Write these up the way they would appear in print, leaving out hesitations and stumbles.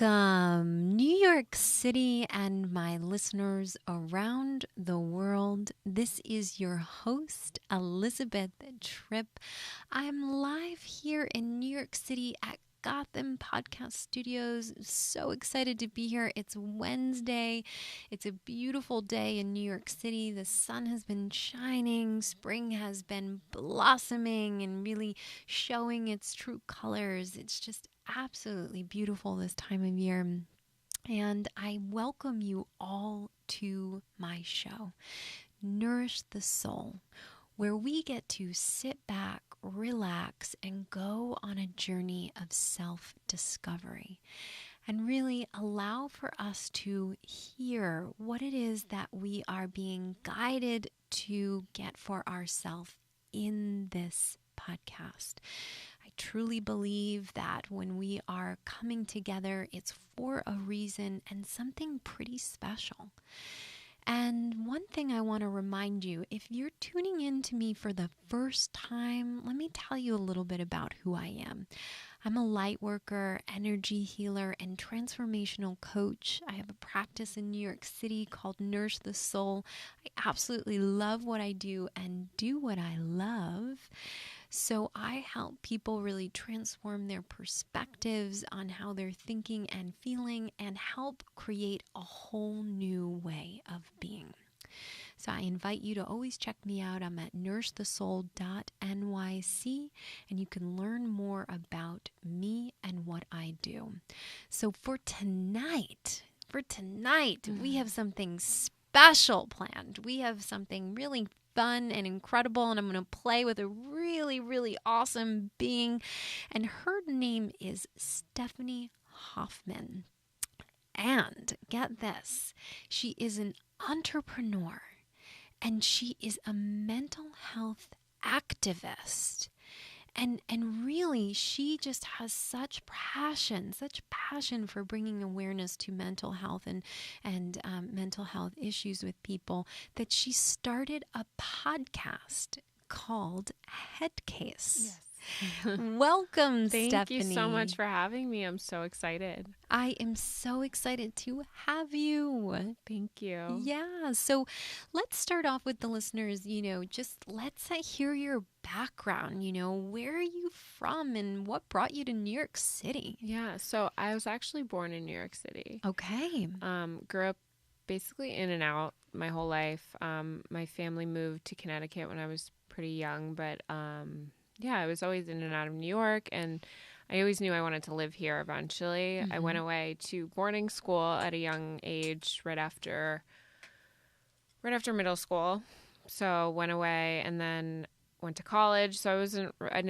Welcome, New York City and my listeners around the world. This is your host, Elizabeth Tripp. I'm live here in New York City at Gotham Podcast Studios. So excited to be here. It's Wednesday. It's a beautiful day in New York City. The sun has been shining. Spring has been blossoming and really showing its true colors. It's just absolutely beautiful this time of year. And I welcome you all to my show, Nourish the Soul, where we get to sit back, relax, and go on a journey of self-discovery and really allow for us to hear what it is that we are being guided to get for ourselves in this podcast. I truly believe that when we are coming together, it's for a reason and something pretty special. And one thing I want to remind you, if you're tuning in to me for the first time, let me tell you a little bit about who I am. I'm a light worker, energy healer, and transformational coach. I have a practice in New York City called Nourish the Soul. I absolutely love what I do and do what I love. So I help people really transform their perspectives on how they're thinking and feeling and help create a whole new way of being. So I invite you to always check me out. I'm at nourishthesoul.nyc, and you can learn more about me and what I do. So for tonight, we have something special planned. We have something really fun and incredible, and I'm going to play with a really, really awesome being, and her name is Stephanie Hoffman. And get this, she is an entrepreneur, and she is a mental health activist. And really, she just has such passion for bringing awareness to mental health and mental health issues with people that she started a podcast called HeadCase. Yes. Welcome, Thank Stephanie. you so much for having me. I'm so excited. I am so excited to have you. Thank you. Yeah. So let's start off with the listeners, just let's hear your background. Where are you from and what brought you to New York City? Yeah. So I was actually born in New York City. Okay. Grew up basically in and out my whole life. My family moved to Connecticut when I was pretty young, but yeah, I was always in and out of New York, and I always knew I wanted to live here eventually. Mm-hmm. I went away to boarding school at a young age, right after middle school. So went away and then went to college. So I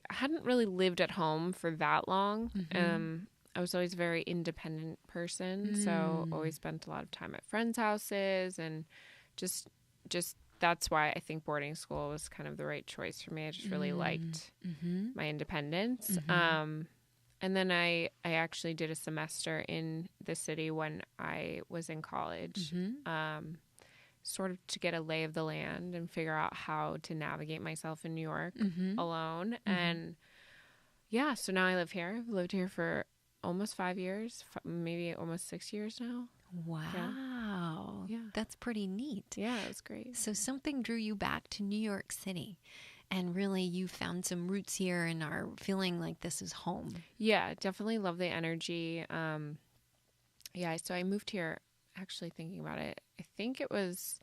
hadn't really lived at home for that long. Mm-hmm. I was always a very independent person. So always spent a lot of time at friends' houses, and just that's why I think boarding school was kind of the right choice for me. I just really liked my independence. Mm-hmm. And then I actually did a semester in the city when I was in college, sort of to get a lay of the land and figure out how to navigate myself in New York alone. Mm-hmm. And yeah, so now I live here. I've lived here for almost 5 years, maybe almost 6 years now. Wow. Yeah. That's pretty neat. Yeah, it was great. So something drew you back to New York City, and really you found some roots here and are feeling like this is home. Yeah, definitely love the energy. Yeah, so I moved here, actually thinking about it, I think it was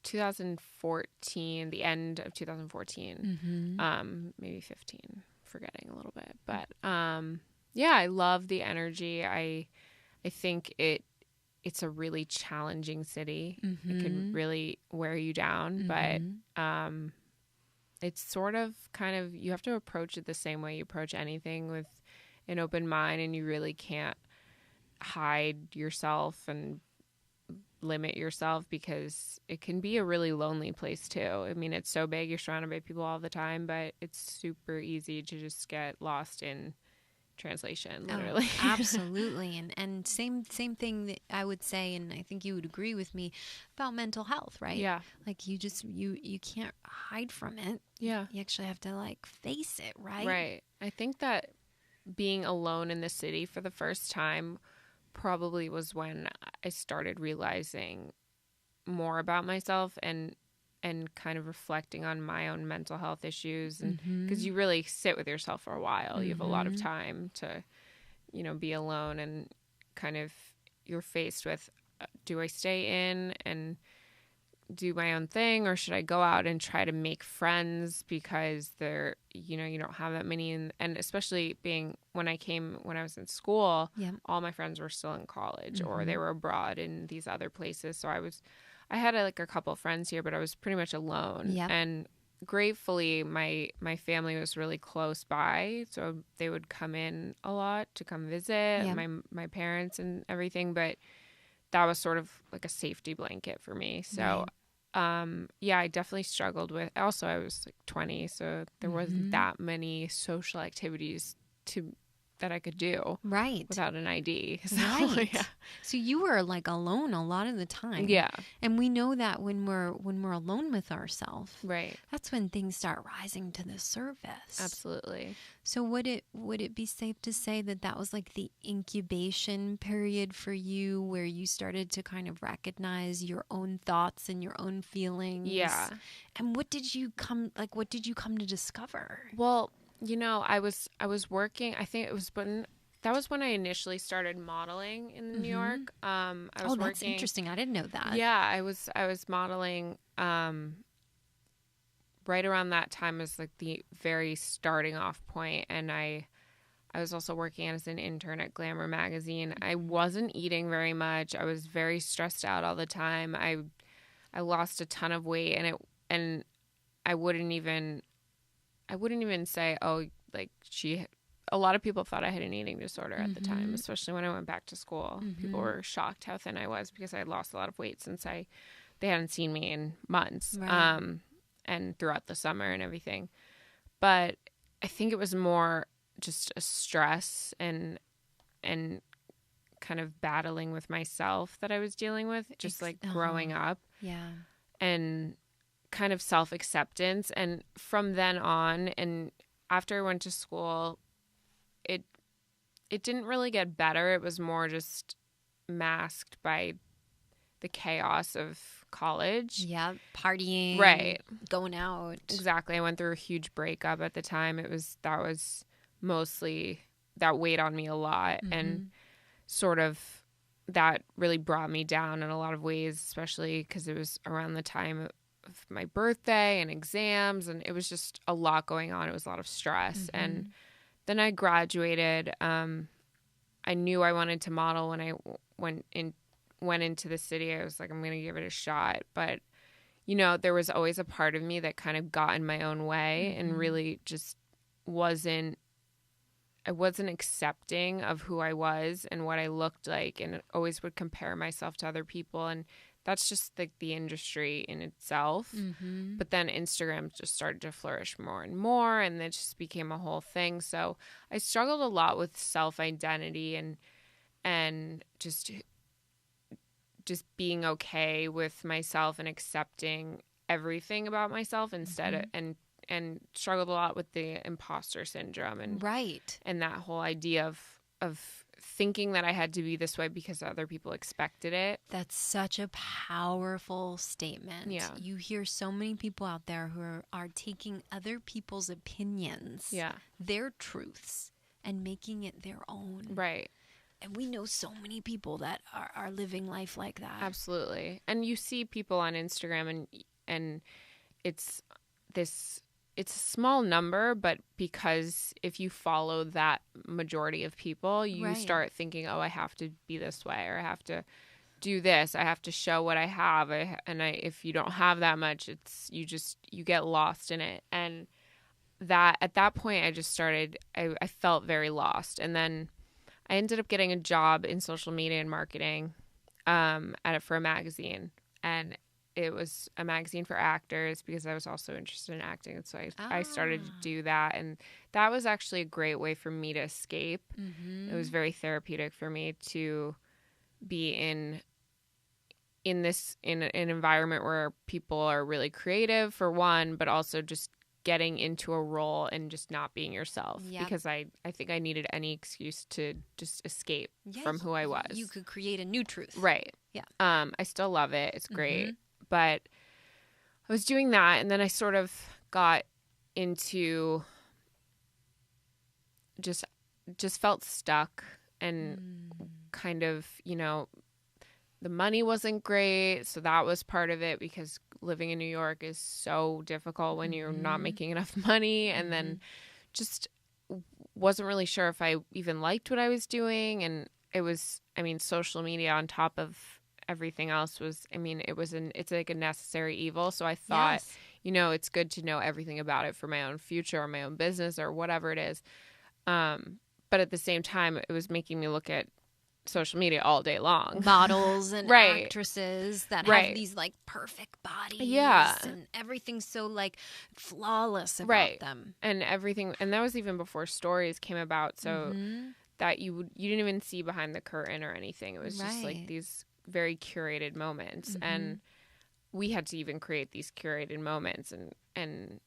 2014, the end of 2014, maybe 15, forgetting a little bit. But yeah, I love the energy. I think it's a really challenging city. It can really wear you down, but it's sort of kind of, you have to approach it the same way you approach anything, with an open mind, and you really can't hide yourself and limit yourself, because it can be a really lonely place too. I mean, it's so big, you're surrounded by people all the time, but it's super easy to just get lost in translation, literally. Oh, absolutely. And same thing that I would say, and I think you would agree with me, about mental health, right? Yeah. Like you can't hide from it. Yeah. You actually have to face it, right? Right. I think that being alone in the city for the first time probably was when I started realizing more about myself and kind of reflecting on my own mental health issues. And because you really sit with yourself for a while, you have a lot of time to, be alone, and kind of you're faced with, do I stay in and do my own thing, or should I go out and try to make friends, because they're, you don't have that many. And especially when I was in school, all my friends were still in college or they were abroad in these other places. So I had a couple of friends here, but I was pretty much alone. And gratefully my family was really close by. So they would come in a lot to come visit my parents and everything. But that was sort of like a safety blanket for me. So, I definitely struggled with, also I was 20, so there wasn't that many social activities that I could do without an ID. So, So you were alone a lot of the time. And we know that when we're alone with ourselves, that's when things start rising to the surface. Absolutely. So would it be safe to say that was the incubation period for you, where you started to kind of recognize your own thoughts and your own feelings? Yeah. And what did you come to discover? Well, I was working. I think that was when I initially started modeling in New York. I was that's working. Interesting. I didn't know that. Yeah, I was modeling. Right around that time was the very starting off point, and I was also working as an intern at Glamour magazine. I wasn't eating very much. I was very stressed out all the time. I lost a ton of weight, and I wouldn't even say, a lot of people thought I had an eating disorder at the time, especially when I went back to school. People were shocked how thin I was, because I had lost a lot of weight since they hadn't seen me in months, and throughout the summer and everything. But I think it was more just a stress and kind of battling with myself that I was dealing with, just growing up. Yeah. And kind of self-acceptance. And from then on, and after I went to school, it didn't really get better. It was more just masked by the chaos of college. Yeah, partying. Right. Going out. Exactly. I went through a huge breakup at the time. That was mostly, that weighed on me a lot, and sort of that really brought me down in a lot of ways, especially because it was around the time of my birthday and exams, and it was just a lot going on. It was a lot of stress. And then I graduated. I knew I wanted to model when I went into the city. I was like, I'm going to give it a shot. But, there was always a part of me that kind of got in my own way and really just I wasn't accepting of who I was and what I looked like, and always would compare myself to other people. And that's just the industry in itself. But then Instagram just started to flourish more and more, and it just became a whole thing. So I struggled a lot with self-identity and just being okay with myself and accepting everything about myself instead of, and struggled a lot with the imposter syndrome and and that whole idea of thinking that I had to be this way because other people expected it. That's such a powerful statement. Yeah. You hear so many people out there who are taking other people's opinions, their truths, and making it their own. Right. And we know so many people that are living life like that. Absolutely. And you see people on Instagram, and it's a small number, but because if you follow that majority of people, you start thinking, oh, I have to be this way, or I have to do this. I have to show what I have. If you don't have that much, you get lost in it. And that at that point, I felt very lost. And then I ended up getting a job in social media and marketing for a magazine. And it was a magazine for actors because I was also interested in acting. And so I started to do that. And that was actually a great way for me to escape. It was very therapeutic for me to be in an environment where people are really creative, for one, but also just getting into a role and just not being yourself. Yep. Because I think I needed any excuse to just escape from who I was. You could create a new truth. Right. Yeah. I still love it. It's great. But I was doing that, and then I sort of got into just felt stuck and kind of, the money wasn't great. So that was part of it, because living in New York is so difficult when you're not making enough money. And then just wasn't really sure if I even liked what I was doing. And it was, social media on top of everything else was, it's like a necessary evil. So I thought, it's good to know everything about it for my own future or my own business or whatever it is. But at the same time, it was making me look at social media all day long. Models and Right. actresses that Right. have these like perfect bodies. Yeah. And everything's so like flawless about Right. them. And everything, and that was even before stories came about. So that you didn't even see behind the curtain or anything. It was just like Right. these very curated moments. And we had to even create these curated moments and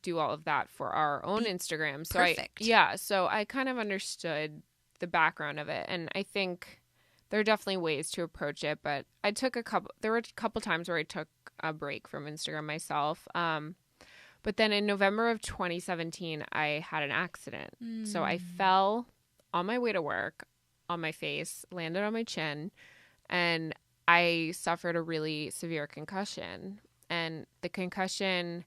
do all of that for our own Instagram. So perfect. So I kind of understood the background of it. And I think there are definitely ways to approach it, but there were a couple times where I took a break from Instagram myself. But then in November of 2017, I had an accident. So I fell on my way to work on my face, landed on my chin, and I suffered a really severe concussion. And the concussion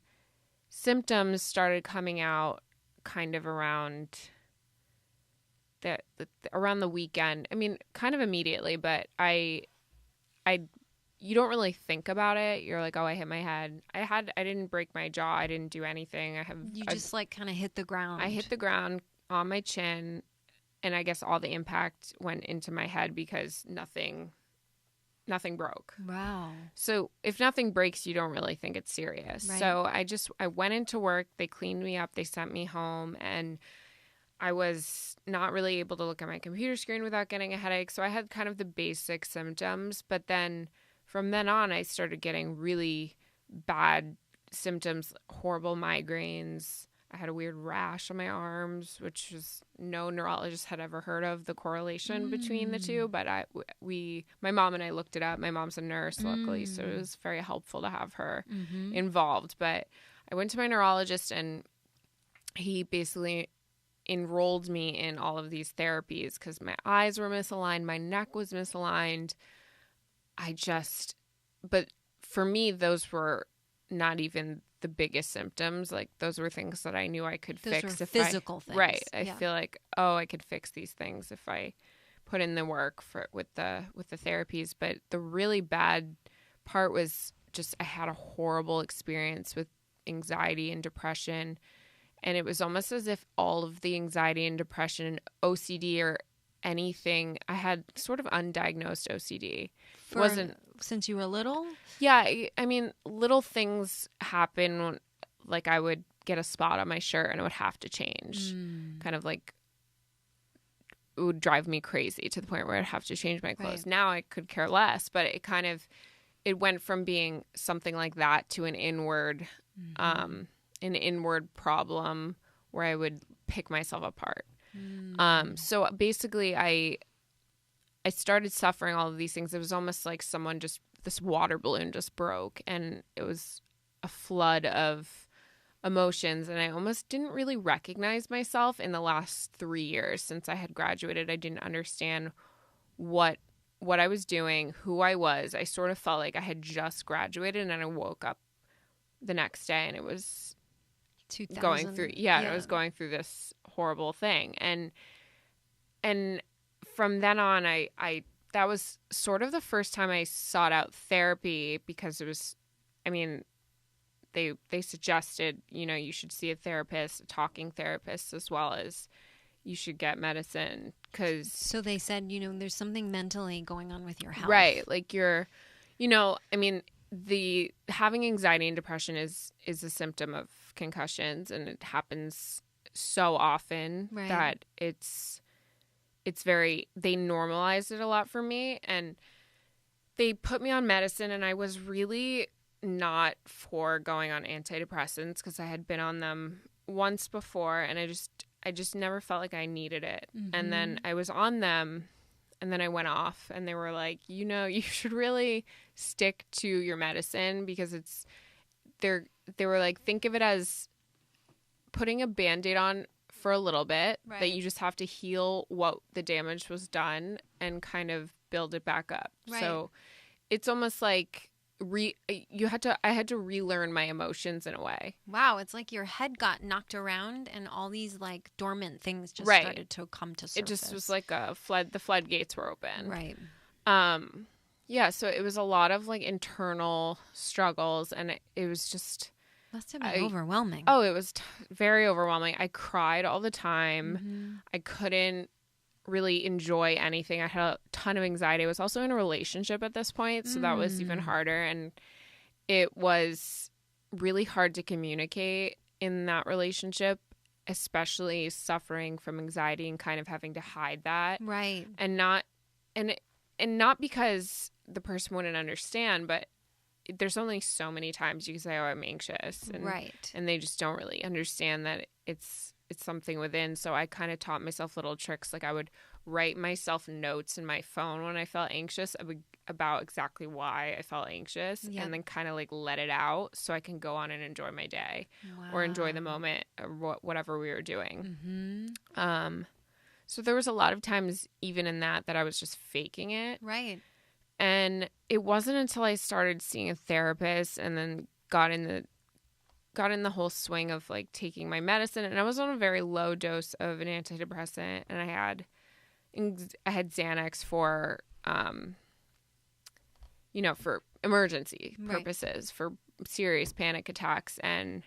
symptoms started coming out kind of around the weekend. Kind of immediately, but you don't really think about it. You're like, oh, I hit my head. I didn't break my jaw. I didn't do anything. Just like kind of hit the ground. I hit the ground on my chin, and I guess all the impact went into my head because nothing broke. Wow. So if nothing breaks, you don't really think it's serious. Right. So I went into work. They cleaned me up. They sent me home, and I was not really able to look at my computer screen without getting a headache. So I had kind of the basic symptoms. But then from then on, I started getting really bad symptoms, horrible migraines. I had a weird rash on my arms, which was no neurologist had ever heard of the correlation between the two. But my mom and I looked it up. My mom's a nurse, luckily, so it was very helpful to have her involved. But I went to my neurologist, and he basically enrolled me in all of these therapies because my eyes were misaligned, my neck was misaligned. But for me, those were not even the biggest symptoms. Like, those were things that I knew I could fix. Those were physical things. Right. I feel like, I could fix these things if I put in the work with the therapies. But the really bad part was just I had a horrible experience with anxiety and depression. And it was almost as if all of the anxiety and depression and OCD or anything, I had sort of undiagnosed OCD. Since you were little? Yeah. Little things happen. Like, I would get a spot on my shirt and it would have to change. Kind of like, it would drive me crazy to the point where I'd have to change my clothes. Right. Now I could care less, but it went from being something like that to an inward problem where I would pick myself apart. So basically I started suffering all of these things. It was almost like this water balloon just broke, and it was a flood of emotions, and I almost didn't really recognize myself in the last 3 years since I had graduated. I didn't understand what I was doing, who I was. I sort of felt like I had just graduated, and then I woke up the next day and it was going through I was going through this horrible thing. And from then on, I that was sort of the first time I sought out therapy, because it was, they suggested, you should see a therapist, a talking therapist, as well as you should get medicine. So they said, there's something mentally going on with your health. Right. Like the having anxiety and depression is a symptom of concussions, and it happens so often that it's they normalized it a lot for me, and they put me on medicine, and I was really not for going on antidepressants because I had been on them once before, and I just never felt like I needed it. And then I was on them, and then I went off, and they were like, you should really stick to your medicine because they were like, think of it as putting a Band-Aid on for a little bit, Right. that you just have to heal what the damage was done and kind of build it back up. Right. So it's almost like I had to relearn my emotions in a way. Wow, it's like your head got knocked around and all these like dormant things just Right. started to come to surface. It just was like the floodgates were open. Right. Yeah, so it was a lot of like internal struggles, and it was just Must have been overwhelming. Oh, it was very overwhelming. I cried all the time. I couldn't really enjoy anything. I had a ton of anxiety. I was also in a relationship at this point, so that was even harder. And it was really hard to communicate in that relationship, especially suffering from anxiety and kind of having to hide that. Right. And not because the person wouldn't understand, but there's only so many times you can say, oh, I'm anxious. And, right. And they just don't really understand that it's something within. So I kind of taught myself little tricks. Like I would write myself notes in my phone when I felt anxious about exactly why I felt anxious, and then kind of like let it out so I can go on and enjoy my day or enjoy the moment or whatever we were doing. So there was a lot of times even in that I was just faking it. Right. And it wasn't until I started seeing a therapist and then got in the whole swing of like taking my medicine, and I was on a very low dose of an antidepressant, and I had Xanax for for emergency purposes, for serious panic attacks, and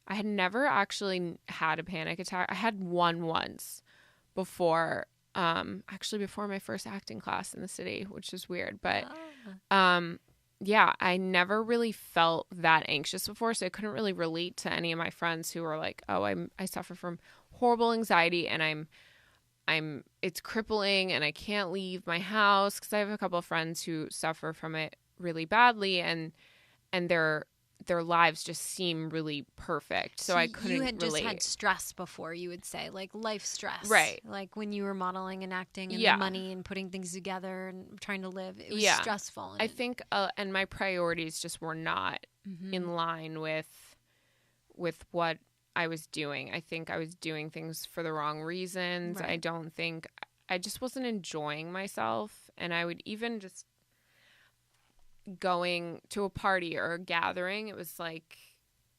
I had never actually had a panic attack. I had one once before my first acting class in the city, which is weird, but I never really felt that anxious before, so I couldn't really relate to any of my friends who were like, oh, I suffer from horrible anxiety, and it's crippling, and I can't leave my house, because I have a couple of friends who suffer from it really badly, and their lives just seem really perfect. So I couldn't relate. You had just had stress before, you would say, like life stress. Right. Like when you were modeling and acting and the money and putting things together and trying to live. It was stressful. I think, and my priorities just were not in line with what I was doing. I think I was doing things for the wrong reasons. Right. I just wasn't enjoying myself. And I would even just going to a party or a gathering, it was like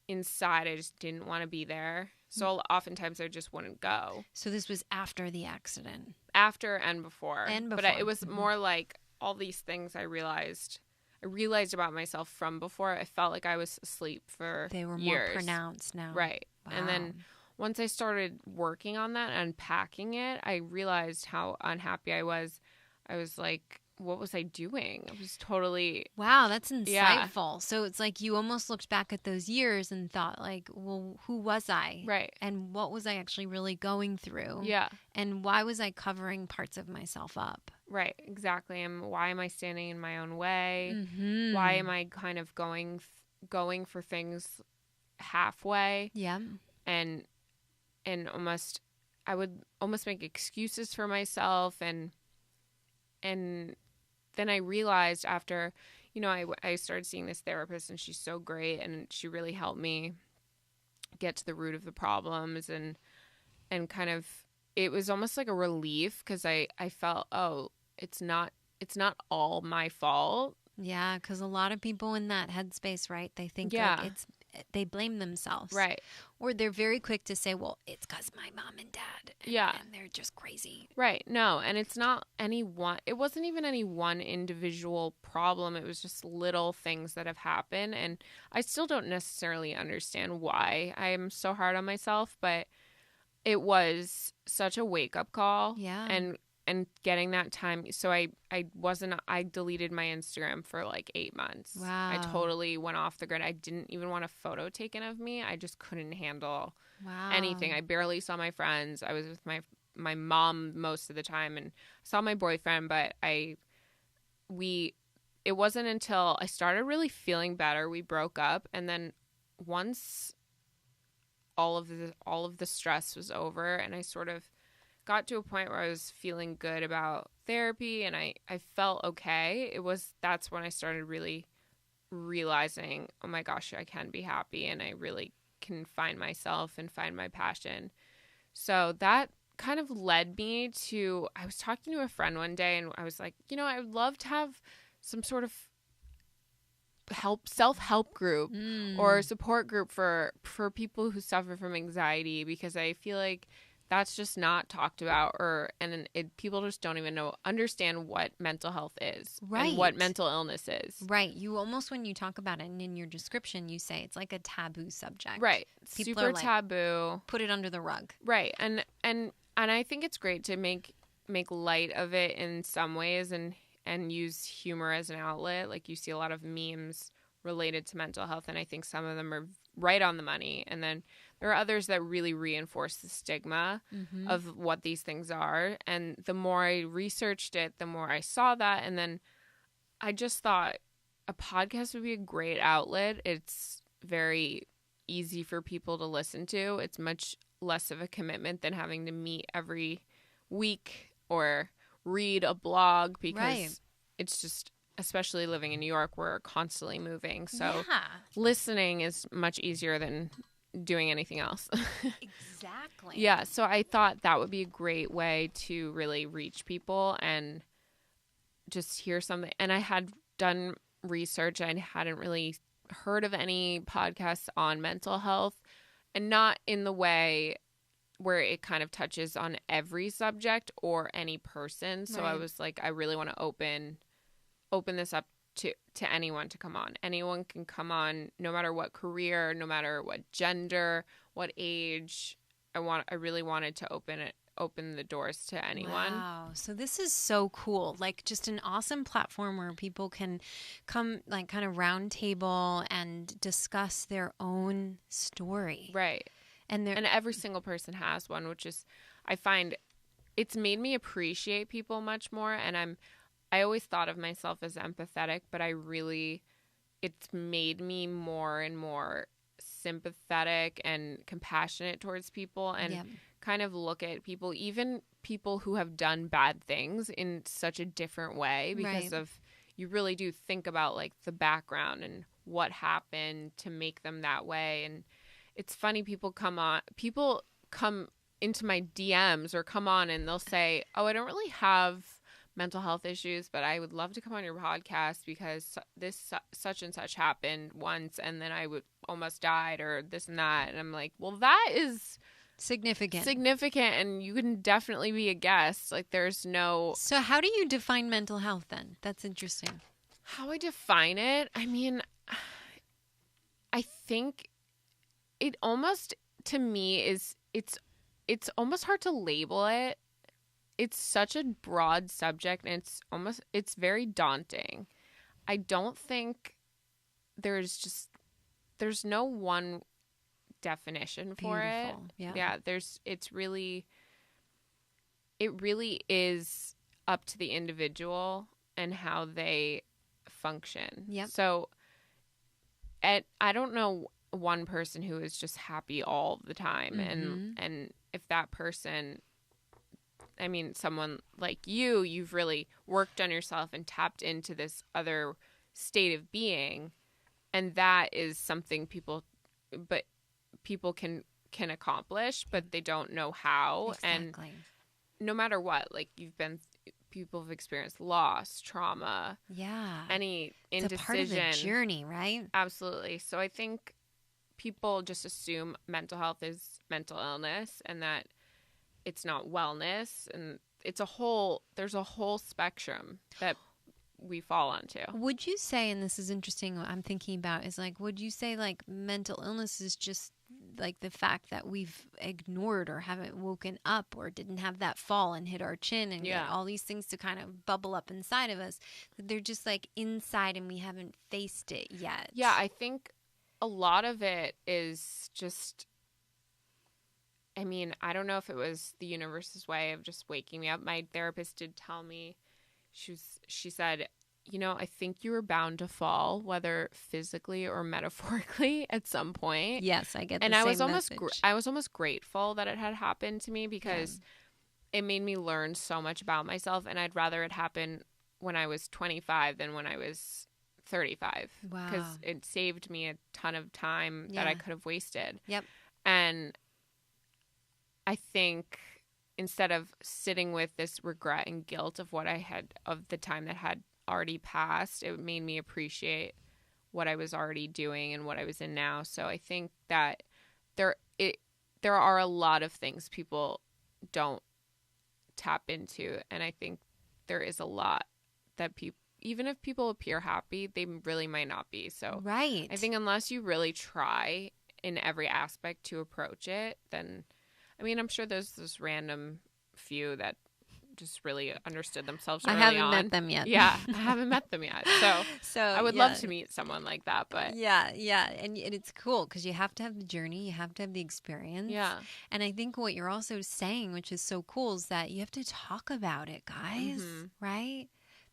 inside I just didn't want to be there. So oftentimes I just wouldn't go. So this was after the accident? After and before. But it was more like all these things I realized about myself from before. I felt like I was asleep for They were years. more pronounced now. Right. Wow. And then once I started working on that and unpacking it, I realized how unhappy I was. I was like, what was I doing? I was totally... Wow, that's insightful. Yeah. So it's like you almost looked back at those years and thought like, well, who was I? Right. And what was I actually really going through? Yeah. And why was I covering parts of myself up? Right, exactly. And why am I standing in my own way? Why am I kind of going for things halfway? Yeah. And almost... I would almost make excuses for myself, and then I realized after, I started seeing this therapist, and she's so great, and she really helped me get to the root of the problems, and kind of, it was almost like a relief, because I felt, oh, it's not all my fault. Yeah, because a lot of people in that headspace, right? They think like they blame themselves. Right. Or they're very quick to say, well, it's because my mom and dad. And they're just crazy. Right. No, and it wasn't even any one individual problem. It was just little things that have happened. And I still don't necessarily understand why I'm so hard on myself, but it was such a wake-up call. Yeah. And getting that time. So I deleted my Instagram for like 8 months. Wow. I totally went off the grid. I didn't even want a photo taken of me. I just couldn't handle anything. I barely saw my friends. I was with my mom most of the time, and saw my boyfriend, but it wasn't until I started really feeling better, we broke up, and then once all of the stress was over and I sort of got to a point where I was feeling good about therapy and I felt okay, that's when I started really realizing, oh my gosh, I can be happy and I really can find myself and find my passion. So that kind of led me to, I was talking to a friend one day and I was like, I would love to have some sort of self-help group or support group for people who suffer from anxiety, because I feel like that's just not talked about, people just don't even understand what mental health is, right, and what mental illness is. Right. You almost, when you talk about it and in your description, you say it's like a taboo subject. Right. People Super are like, taboo. Put it under the rug. Right. And I think it's great to make light of it in some ways and use humor as an outlet. Like, you see a lot of memes related to mental health, and I think some of them are right on the money. And then there are others that really reinforce the stigma of what these things are. And the more I researched it, the more I saw that. And then I just thought a podcast would be a great outlet. It's very easy for people to listen to. It's much less of a commitment than having to meet every week or read a blog, because it's just, especially living in New York, we're constantly moving. So listening is much easier than doing anything else. Exactly. Yeah. So I thought that would be a great way to really reach people and just hear something. And I had done research. I hadn't really heard of any podcasts on mental health, and not in the way where it kind of touches on every subject or any person. So I was like, I really want to open this up to anyone to come on. Anyone can come on, no matter what career, no matter what gender, what age. I really wanted to open the doors to anyone. Wow. So this is so cool. Like, just an awesome platform where people can come, like, kind of round table and discuss their own story. Right. And every single person has one, which is, I find it's made me appreciate people much more. And I always thought of myself as empathetic, but it's made me more and more sympathetic and compassionate towards people, and kind of look at people, even people who have done bad things, in such a different way, because you really do think about, like, the background and what happened to make them that way. And it's funny, people come into my DMs or come on and they'll say, oh, I don't really have mental health issues, but I would love to come on your podcast because this such and such happened once, and then I would almost died, or this and that. And I'm like, well, that is significant, and you can definitely be a guest. Like, there's no. So how do you define mental health then? That's interesting. How I define it? I mean, I think it almost, to me, it's almost hard to label it. It's such a broad subject, and it's very daunting. I don't think there's no one definition for it. Yeah. It really is up to the individual and how they function. Yep. So I don't know one person who is just happy all the time. And if that person, I mean, someone like you've really worked on yourself and tapped into this other state of being. And that is something people can accomplish, but they don't know how. Exactly. And no matter what, like, people have experienced loss, trauma. Yeah. Any indecision. It's a part of the journey, right? Absolutely. So I think people just assume mental health is mental illness, and that it's not wellness, and there's a whole spectrum that we fall onto. Would you say, and this is interesting, what I'm thinking about is, like, would you say, like, mental illness is just like the fact that we've ignored or haven't woken up or didn't have that fall and hit our chin and get all these things to kind of bubble up inside of us, that they're just, like, inside and we haven't faced it yet? Yeah, I think a lot of it is just, I mean, I don't know if it was the universe's way of just waking me up. My therapist did tell me, she said, I think you were bound to fall, whether physically or metaphorically at some point. Yes, I get the and same I was message. I was almost grateful that it had happened to me, because it made me learn so much about myself, and I'd rather it happen when I was 25 than when I was 35. Wow. Because it saved me a ton of time that I could have wasted. Yep. And I think instead of sitting with this regret and guilt of of the time that had already passed, it made me appreciate what I was already doing and what I was in now. So I think that there are a lot of things people don't tap into, and I think there is a lot that people, even if people appear happy, they really might not be. So right. I think unless you really try in every aspect to approach it, then I'm sure there's this random few that just really understood themselves early on. I haven't met them yet. Yeah, I haven't met them yet. So I would love to meet someone like that. But yeah, and it's cool because you have to have the journey, you have to have the experience. Yeah. And I think what you're also saying, which is so cool, is that you have to talk about it, guys. Right?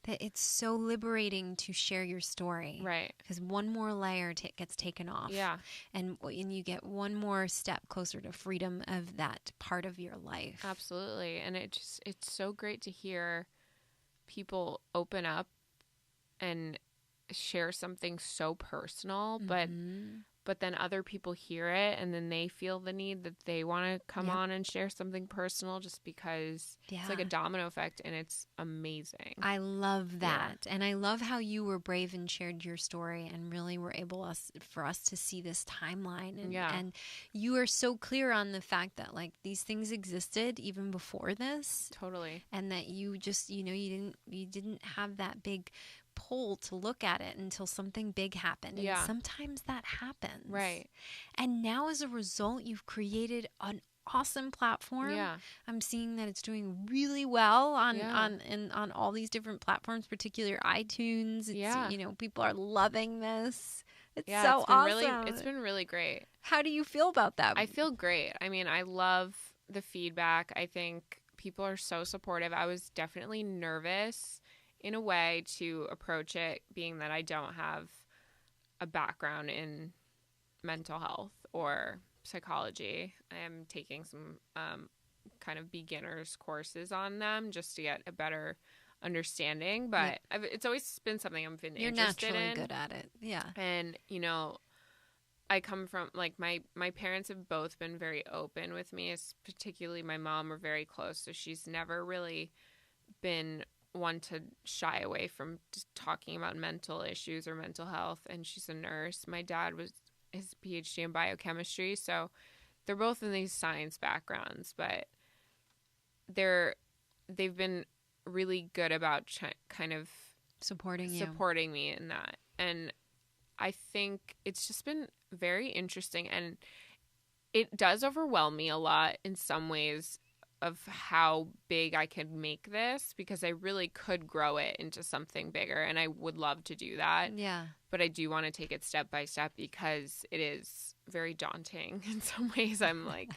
That it's so liberating to share your story. Right. Because one more layer gets taken off. Yeah. And you get one more step closer to freedom of that part of your life. Absolutely. And it's so great to hear people open up and share something so personal, but then other people hear it and then they feel the need that they want to come on and share something personal, just because it's like a domino effect, and it's amazing. I love that. Yeah. And I love how you were brave and shared your story and really were able for us to see this timeline. And you are so clear on the fact that like these things existed even before this. Totally. And that you just, you didn't have that big pull to look at it until something big happened. And sometimes that happens. Right. And now as a result, you've created an awesome platform. Yeah. I'm seeing that it's doing really well on all these different platforms, particularly iTunes. Yeah. People are loving this. It's so it's been awesome. It's been really great. How do you feel about that? I feel great. I love the feedback. I think people are so supportive. I was definitely nervous in a way to approach it, being that I don't have a background in mental health or psychology. I am taking some kind of beginners courses on them just to get a better understanding. But it's always been something I've been interested in. You're naturally good at it. Yeah. And, I come from, like, my parents have both been very open with me, particularly my mom. We're very close, so she's never really been one to shy away from just talking about mental issues or mental health, and she's a nurse. My dad was his PhD in biochemistry, so they're both in these science backgrounds, but they've been really good about kind of supporting me in that. And I think it's just been very interesting, and it does overwhelm me a lot in some ways of how big I could make this, because I really could grow it into something bigger, and I would love to do that. Yeah. But I do want to take it step by step, because it is very daunting in some ways. I'm like,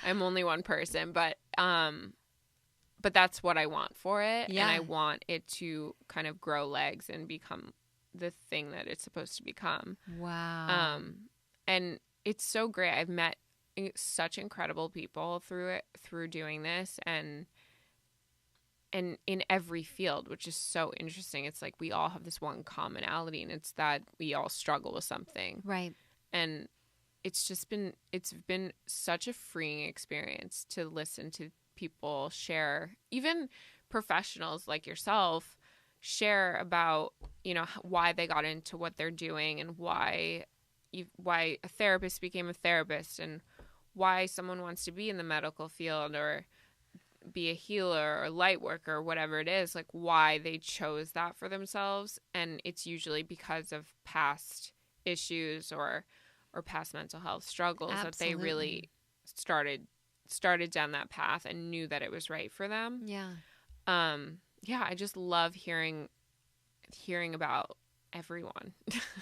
I'm only one person, but that's what I want for it. Yeah. And I want it to kind of grow legs and become the thing that it's supposed to become. Wow. And it's so great. I've met such incredible people through doing this, and in every field, which is so interesting. It's like we all have this one commonality, and it's that we all struggle with something. Right. And it's been such a freeing experience to listen to people share, even professionals like yourself, share about, why they got into what they're doing, and why a therapist became a therapist, and why someone wants to be in the medical field or be a healer or light worker or whatever it is, like why they chose that for themselves. And it's usually because of past issues or past mental health struggles. Absolutely. That they really started down that path and knew that it was right for them. Yeah. I just love hearing about everyone.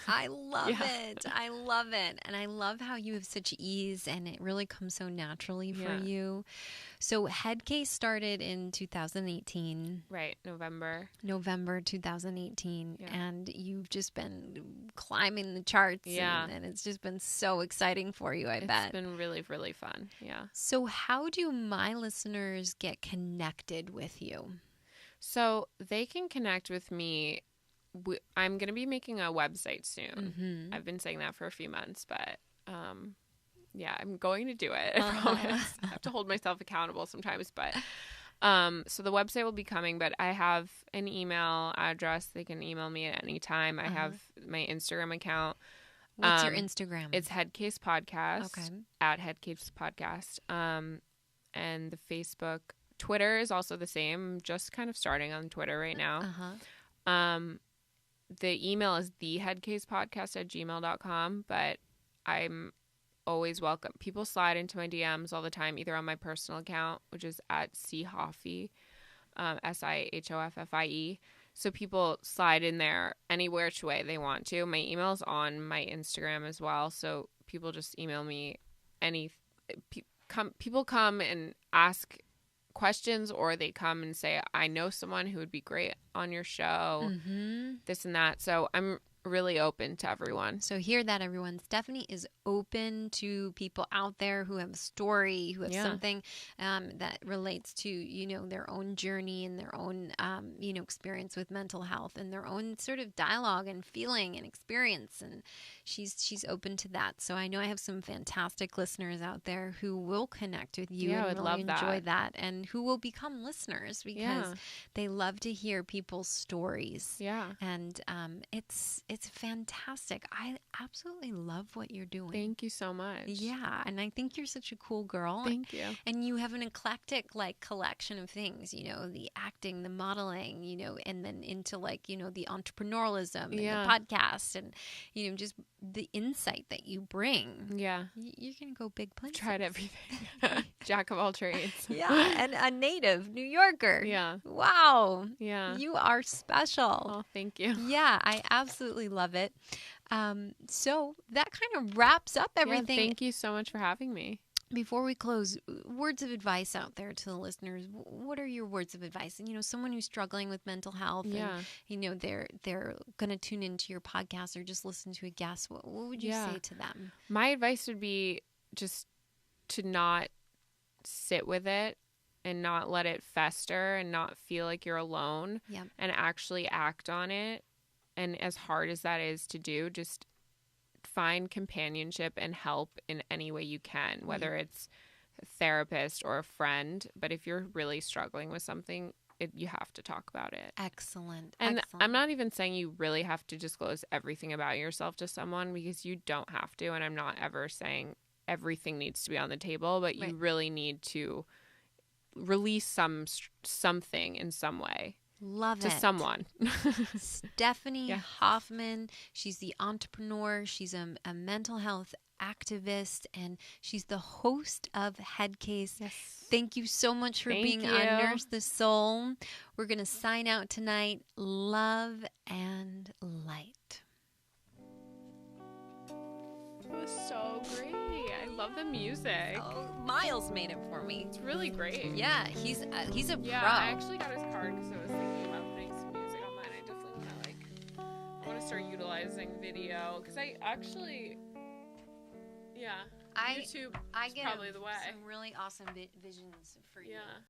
I love Yeah. it. I love it. And I love how you have such ease and it really comes so naturally for Yeah. you. So HeadCase started in 2018. Right, November 2018. Yeah. And you've just been climbing the charts. Yeah. And it's just been so exciting for you, I bet. It's been really, really fun. Yeah. So how do my listeners get connected with you? So they can connect with me. I'm going to be making a website soon. Mm-hmm. I've been saying that for a few months, but yeah, I'm going to do it. I promise. I have to hold myself accountable sometimes, but so the website will be coming, but I have an email address. They can email me at any time. I have my Instagram account. What's your Instagram? It's HeadCase Podcast. Okay. At HeadCase Podcast. And the Facebook, Twitter is also the same. Just kind of starting on Twitter right now. The email is theheadcasepodcast@gmail.com, but I'm always welcome. People slide into my DMs all the time, either on my personal account, which is at Sihoffie, Sihoffie. So people slide in there any which way they want to. My email is on my Instagram as well, so people just email me people come and ask questions, or they come and say, I know someone who would be great on your show, this and that. So I'm really open to everyone. So hear that, everyone. Stephanie is open to people out there who have a story, who have something that relates to, you know, their own journey and their own, you know, experience with mental health and their own sort of dialogue and feeling and experience. And she's open to that. So I know I have some fantastic listeners out there who will connect with you and really enjoy that, and who will become listeners because they love to hear people's stories. Yeah. And it's fantastic. I absolutely love what you're doing. Thank you so much. Yeah, and I think you're such a cool girl. Thank you. And you have an eclectic like collection of things, you know, the acting, the modeling, you know, and then into like, you know, the entrepreneurialism and the podcast and, you know, just the insight that you bring. Yeah. You're going to go big places. Tried everything. Jack of all trades. Yeah, and a native New Yorker. Yeah. Wow. Yeah. You are special. Oh, thank you. Yeah, I absolutely love it. So that kind of wraps up everything. Yeah, thank you so much for having me. Before we close, words of advice out there to the listeners. What are your words of advice? And, you know, someone who's struggling with mental health and, you know, they're going to tune into your podcast or just listen to a guest. What would you say to them? My advice would be just to not sit with it and not let it fester and not feel like you're alone and actually act on it. And as hard as that is to do, just find companionship and help in any way you can, whether it's a therapist or a friend. But if you're really struggling with something, you have to talk about it. Excellent. And I'm not even saying you really have to disclose everything about yourself to someone, because you don't have to. And I'm not ever saying everything needs to be on the table, but you really need to release something in some way. Love it. To someone. Stephanie Hoffman. She's the entrepreneur. She's a mental health activist, and she's the host of HeadCase. Yes. Thank you so much for being on Nurse the Soul. We're going to sign out tonight. Love and light. It was so great. I love the music. Oh, Miles made it for me. It's really great. Yeah, he's a pro. Yeah, I actually got his card because I was thinking about putting some music on mine. I definitely want to start utilizing video, because I actually, YouTube is I get probably the way. some really awesome visions for you. Yeah.